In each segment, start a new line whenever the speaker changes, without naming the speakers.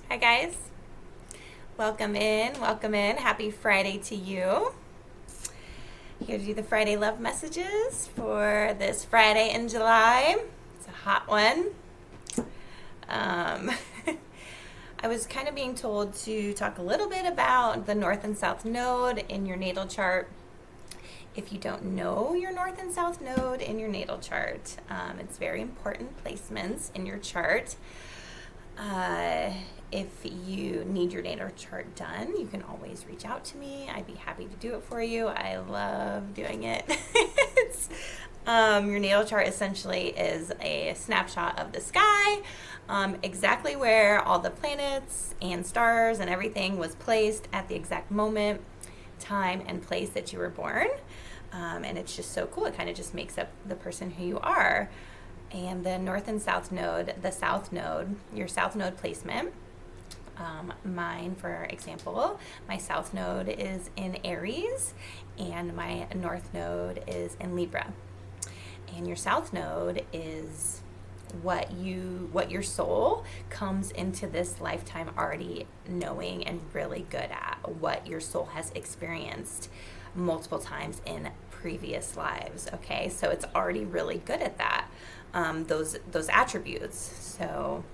Hi, guys. Welcome in. Welcome in. Happy Friday to you. Here to do the Friday love messages for this Friday in July. It's a hot one. I was kind of being told to talk a little bit about the North and South Node in your natal chart. If you don't know your North and South Node in your natal chart, it's very important placements in your chart. If you need your natal chart done, you can always reach out to me. I'd be happy to do it for you. I love doing it. Your natal chart essentially is a snapshot of the sky, exactly where all the planets and stars and everything was placed at the exact moment, time, and place that you were born. And it's just so cool. It kind of just makes up the person who you are. And the North and South Node, the South Node, your South Node placement. Mine, for example, my South Node is in Aries and my North Node is in Libra. And your South Node is what your soul comes into this lifetime already knowing and really good at, what your soul has experienced multiple times in previous lives. Okay, so it's already really good at that. Those attributes. So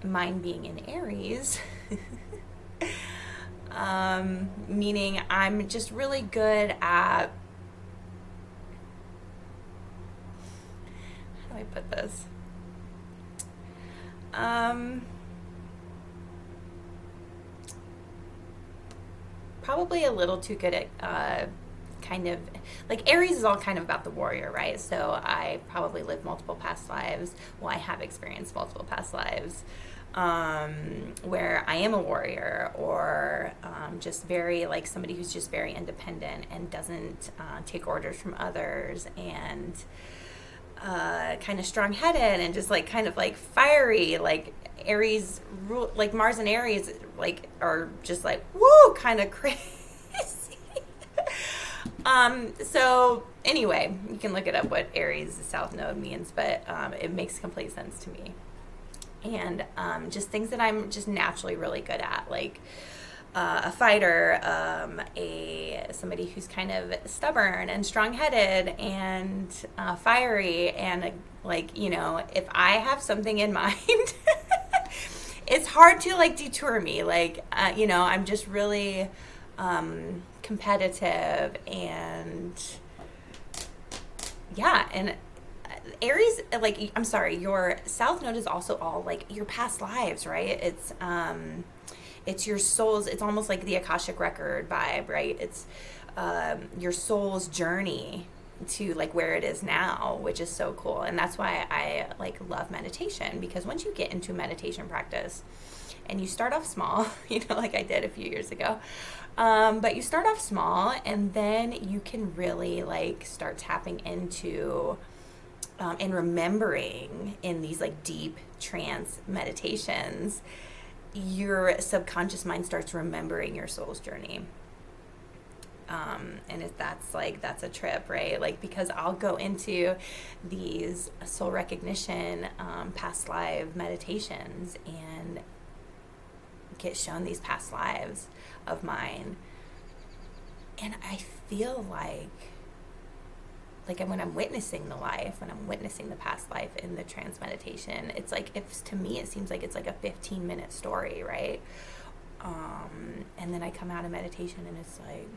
mine being in Aries, meaning I'm just really good at, how do I put this? Probably a little too good at kind of like Aries is all kind of about the warrior, right? So I probably lived multiple past lives. Well, I have experienced multiple past lives where I am a warrior, or just very like somebody who's just very independent and doesn't take orders from others, and kind of strong-headed and just like kind of like fiery, like Aries, like Mars and Aries, like are just like woo, kind of crazy. So anyway, you can look it up what Aries South Node means, but it makes complete sense to me. And just things that I'm just naturally really good at, like a fighter, somebody who's kind of stubborn and strong-headed and fiery, and like, you know, if I have something in mind, it's hard to like detour me. Like, you know, I'm just really competitive, and yeah, and Aries, like, I'm sorry, your South Node is also all like your past lives, right? It's your soul's, it's almost like the Akashic record vibe, right? It's your soul's journey to like where it is now, which is so cool. And that's why I like love meditation, because once you get into meditation practice and you start off small, you know, like I did a few years ago, but you start off small and then you can really like start tapping into and remembering in these like deep trance meditations, your subconscious mind starts remembering your soul's journey. And that's a trip, right? Like, because I'll go into these soul recognition, past life meditations and get shown these past lives of mine. And I feel like when I'm witnessing the life, when I'm witnessing the past life in the trance meditation, it's like, to me, it seems like it's like a 15-minute story, right? And then I come out of meditation and it's like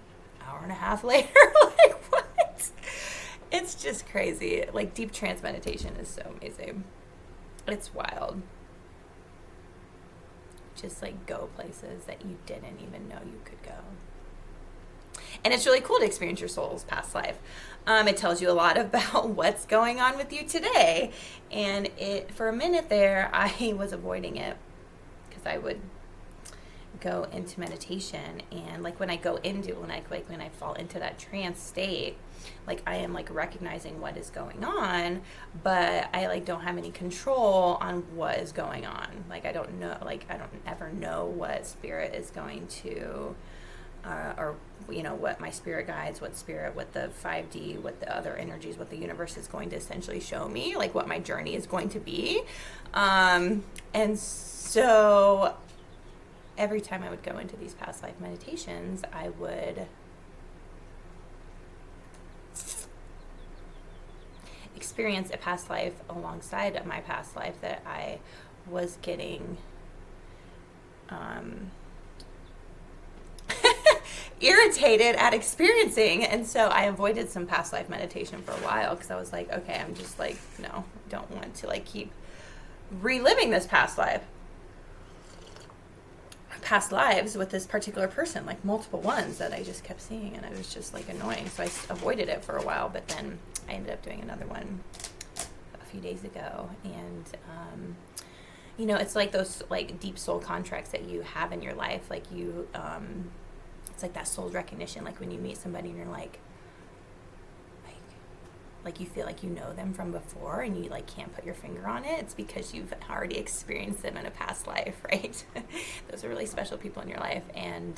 hour and a half later. Like, what? It's just crazy. Like, deep trance meditation is so amazing. It's wild. Just like go places that you didn't even know you could go. And it's really cool to experience your soul's past life. It tells you a lot about what's going on with you today. And for a minute there, I was avoiding it because I would go into meditation, and like when I fall into that trance state, like I am like recognizing what is going on, but I like don't have any control on what is going on. Like I don't ever know what spirit is going to or you know, what my spirit guides, what the 5D, what the other energies, what the universe is going to essentially show me, like what my journey is going to be. And So every time I would go into these past life meditations, I would experience a past life alongside of my past life that I was getting irritated at experiencing. And so I avoided some past life meditation for a while because I was like, okay, I'm just like, no, I don't want to like keep reliving this past lives with this particular person, like multiple ones that I just kept seeing, and it was just like annoying. So I avoided it for a while, but then I ended up doing another one a few days ago. And you know, it's like those like deep soul contracts that you have in your life, like you it's like that soul recognition, like when you meet somebody and you're like you feel like you know them from before and you like can't put your finger on it. It's because you've already experienced them in a past life, right? Those are really special people in your life, and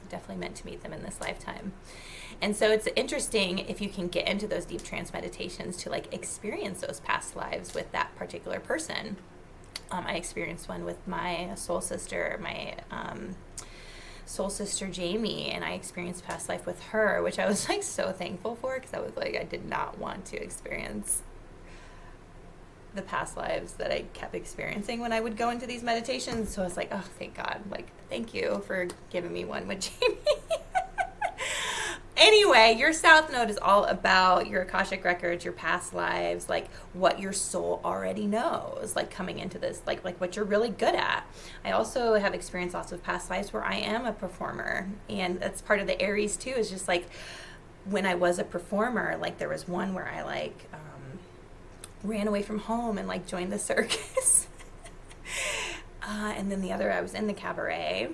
definitely meant to meet them in this lifetime. And so it's interesting if you can get into those deep trance meditations to like experience those past lives with that particular person. I experienced one with my soul sister, soul sister Jamie, and I experienced past life with her, which I was like so thankful for, because I was like, I did not want to experience the past lives that I kept experiencing when I would go into these meditations. So I was like, oh, thank God, like, thank you for giving me one with Jamie. Anyway, your South Node is all about your Akashic records, your past lives, like what your soul already knows, like coming into this, like what you're really good at. I also have experienced lots of past lives where I am a performer, and that's part of the Aries too, is just like when I was a performer, like there was one where I like ran away from home and like joined the circus. And then the other, I was in the cabaret.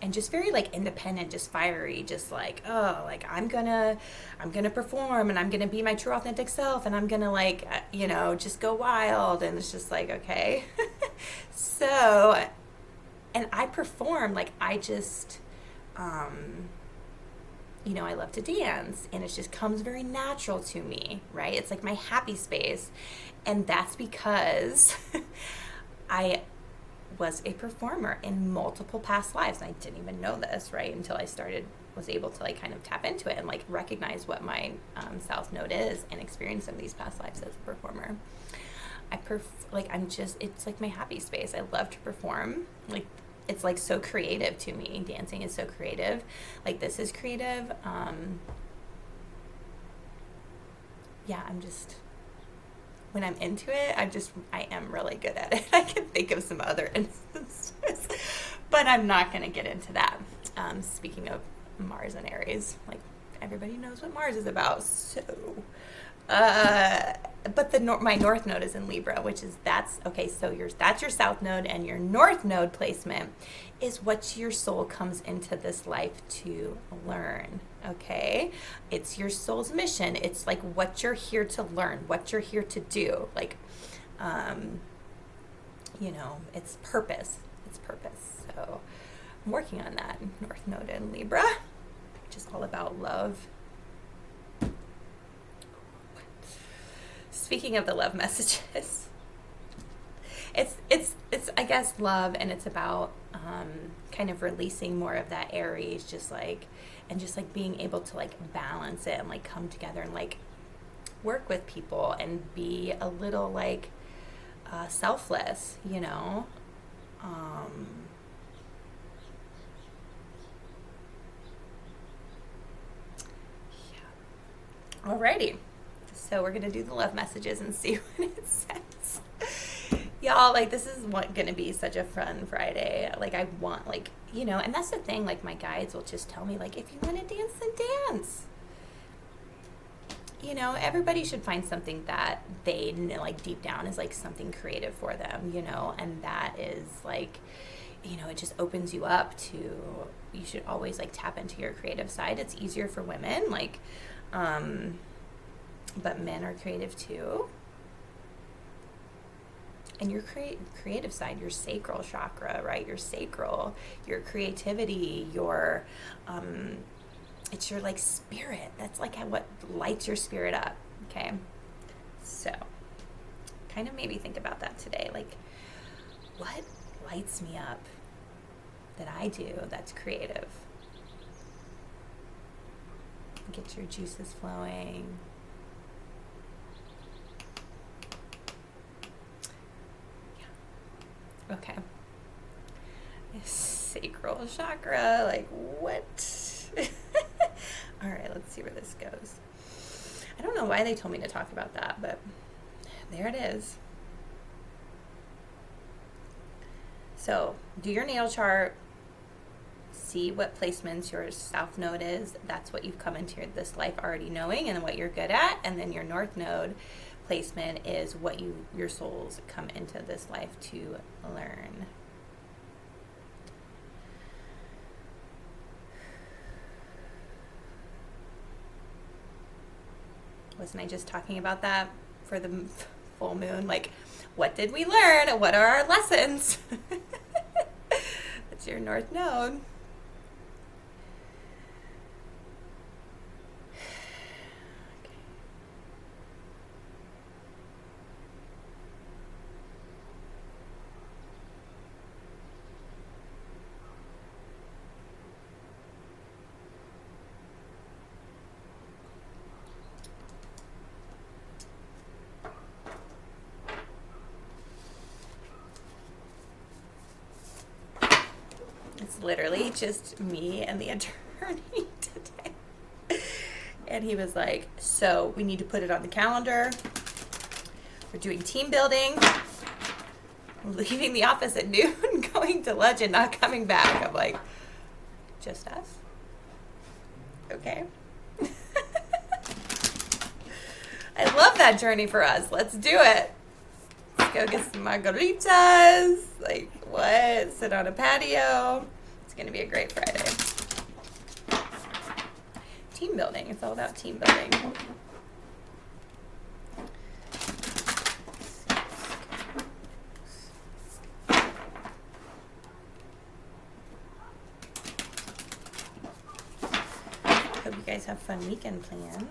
And just very like independent, just fiery, just like, oh, like I'm gonna perform, and I'm gonna be my true authentic self, and I'm gonna like, you know, just go wild. And it's just like, okay. So, and I perform, like I just, you know, I love to dance, and it just comes very natural to me, right? It's like my happy space. And that's because I was a performer in multiple past lives, and I didn't even know this, right, until I was able to like kind of tap into it and like recognize what my South Node is and experience some of these past lives as a performer. It's like my happy space. I love to perform. Like it's like so creative to me. Dancing is so creative. Like this is creative. Yeah, when I'm into it, I am really good at it. I can think of some other instances, but I'm not going to get into that. Speaking of Mars and Aries, like everybody knows what Mars is about. So, but my North Node is in Libra, that's your South Node, and your North Node placement is what your soul comes into this life to learn. Okay, it's your soul's mission. It's like what you're here to learn, what you're here to do. Like, you know, it's purpose. It's purpose. So I'm working on that. North Node in Libra, which is all about love. Speaking of the love messages, it's I guess love, and it's about kind of releasing more of that Aries, just like being able to like balance it and like come together and like work with people and be a little like selfless, you know. Yeah. Alrighty. So we're going to do the love messages and see what it says. Y'all, like, this is going to be such a fun Friday. Like, I want, like, you know, and that's the thing, like, my guides will just tell me, like, if you want to dance, then dance. You know, everybody should find something that they, like, deep down is, like, something creative for them, you know, and that is, like, you know, it just opens you up to, you should always, like, tap into your creative side. It's easier for women, like, but men are creative too. And your creative side, your sacral chakra, right? Your sacral, your creativity, your, it's your like spirit. That's like what lights your spirit up. Okay. So kind of maybe think about that today. Like what lights me up that I do that's creative. Get your juices flowing. Yeah. Okay. Sacral chakra, like what? All right, let's see where this goes. I don't know why they told me to talk about that, but there it is. So do your natal chart, see what placements your south node is. That's what you've come into this life already knowing and what you're good at. And then your north node placement is what your souls come into this life to learn. Wasn't I just talking about that for the full moon? Like, what did we learn? What are our lessons? It's your north node. Literally just me and the attorney today. And he was like, so we need to put it on the calendar. We're doing team building. We're leaving the office at noon, going to lunch and not coming back. I'm like, just us? Okay. I love that journey for us. Let's do it. Let's go get some margaritas. Like, what? Sit on a patio. It's going to be a great Friday. Team building. It's all about team building. Hope you guys have fun weekend plans.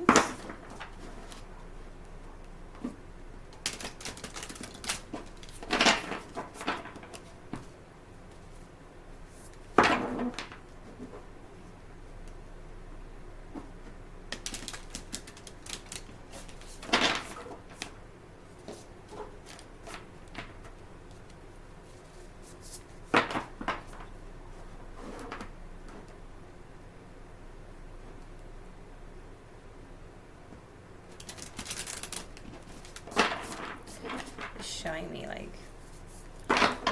Showing me, like,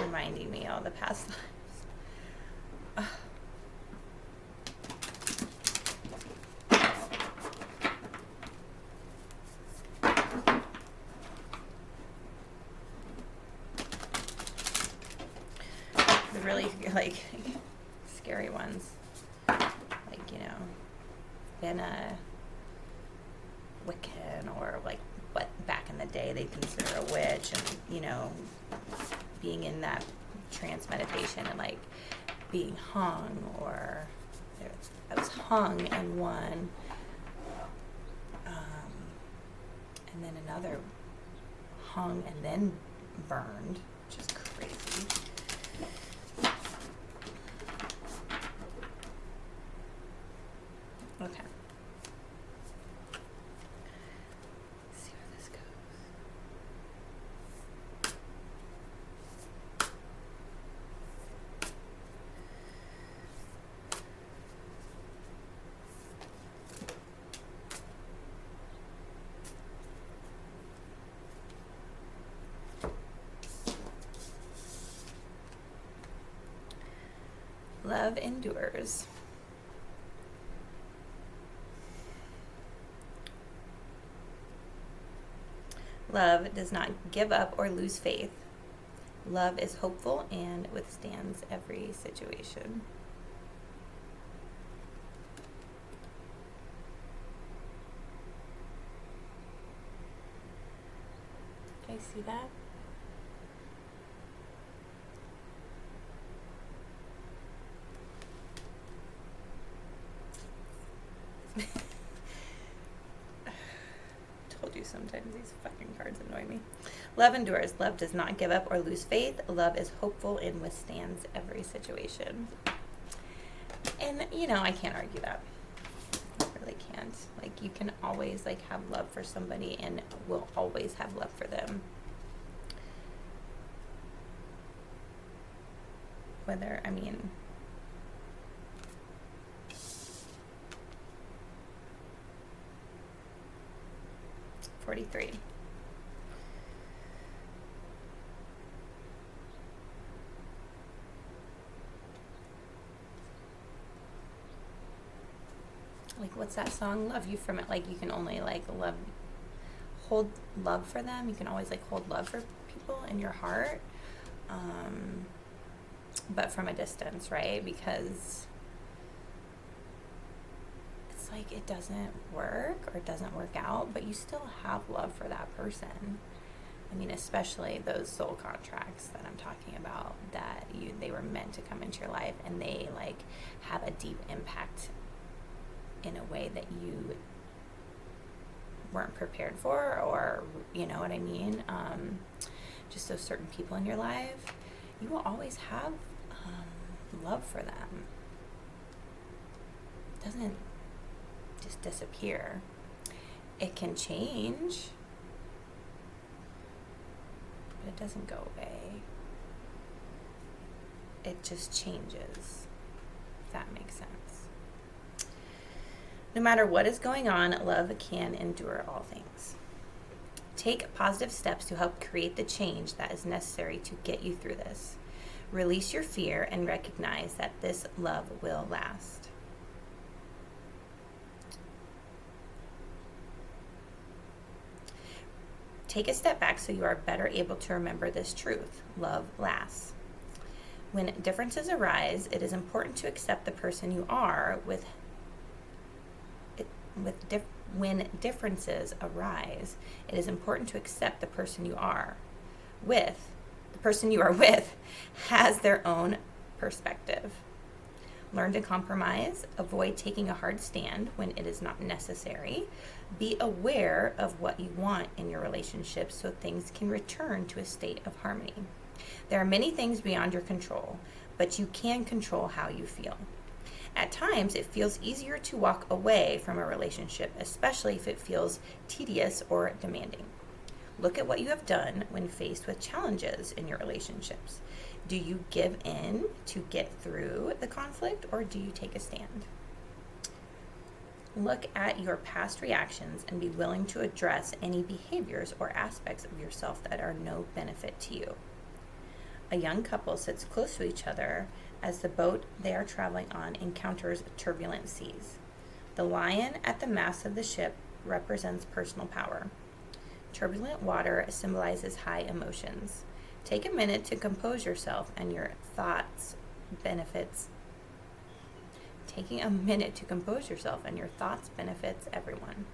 reminding me all the past lives. The really, like, scary ones. Like, you know, been a Wiccan or, like, what back in the day they consider a witch, and you know, being in that trance meditation and like being hung, or I was hung in one, and then another hung and then burned, which is crazy. Okay. Love endures. Love does not give up or lose faith. Love is hopeful and withstands every situation. Do you see that? Told you sometimes. These fucking cards annoy me. Love endures. Love does not give up or lose faith. Love is hopeful and withstands every situation. And, I can't argue that. I really can't. Like, you can always, like, have love for somebody and will always have love for them. Whether, 43. Like, what's that song? Love you from it. Like, you can only, like, hold love for them. You can always, like, hold love for people in your heart. But from a distance, right? Because it's like it doesn't work or it doesn't work out, but you still have love for that person. Especially those soul contracts that I'm talking about, that they were meant to come into your life and they, like, have a deep impact in a way that you weren't prepared for, or, you know what I mean? Just those certain people in your life, you will always have love for them. It doesn't just disappear. It can change, but it doesn't go away. It just changes, if that makes sense. No matter what is going on, love can endure all things. Take positive steps to help create the change that is necessary to get you through this. Release your fear and recognize that this love will last. Take a step back so you are better able to remember this truth. Love lasts. When differences arise, it is important to accept the person you are when differences arise, it is important to accept the person you are with. The person you are with has their own perspective. Learn to compromise. Avoid taking a hard stand when it is not necessary. Be aware of what you want in your relationship so things can return to a state of harmony. There are many things beyond your control, but you can control how you feel. At times, it feels easier to walk away from a relationship, especially if it feels tedious or demanding. Look at what you have done when faced with challenges in your relationships. Do you give in to get through the conflict, or do you take a stand? Look at your past reactions and be willing to address any behaviors or aspects of yourself that are no benefit to you. A young couple sits close to each other as the boat they are traveling on encounters turbulent seas. The lion at the mast of the ship represents personal power. Turbulent water symbolizes high emotions. Take a minute to compose yourself and your thoughts benefits. Taking a minute to compose yourself and your thoughts benefits everyone.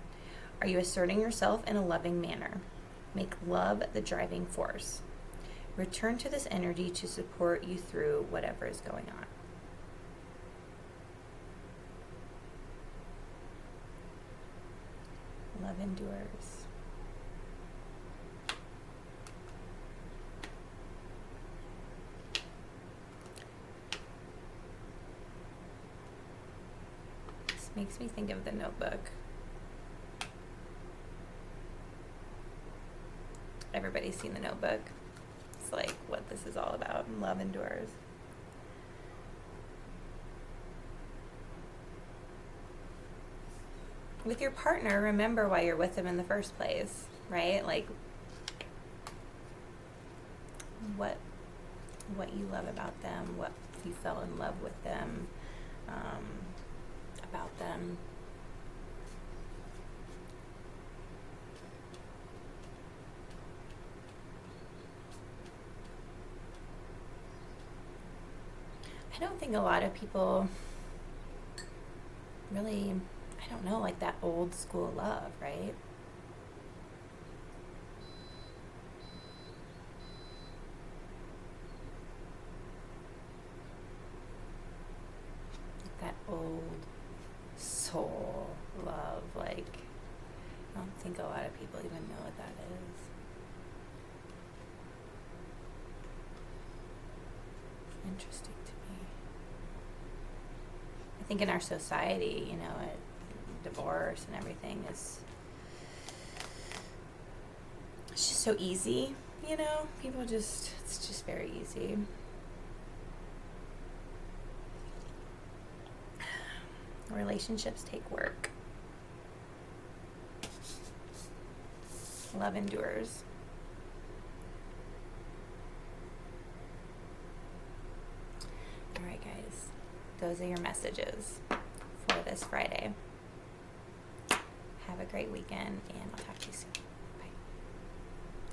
Are you asserting yourself in a loving manner? Make love the driving force. Return to this energy to support you through whatever is going on. Love endures. This makes me think of The Notebook. Everybody's seen The Notebook. It's like what this is all about. Love endures. With your partner, remember why you're with them in the first place, right? Like what you love about them, what you fell in love with them, about them. I don't think a lot of people really, I don't know, like that old school love, right? That old soul love, like, I don't think a lot of people even know what that is. It's interesting to me. I think in our society, divorce and everything it's just so easy, it's just very easy. Relationships take work. Love endures. All right, guys. Those are your messages for this Friday. Have a great weekend, and I'll talk to you soon.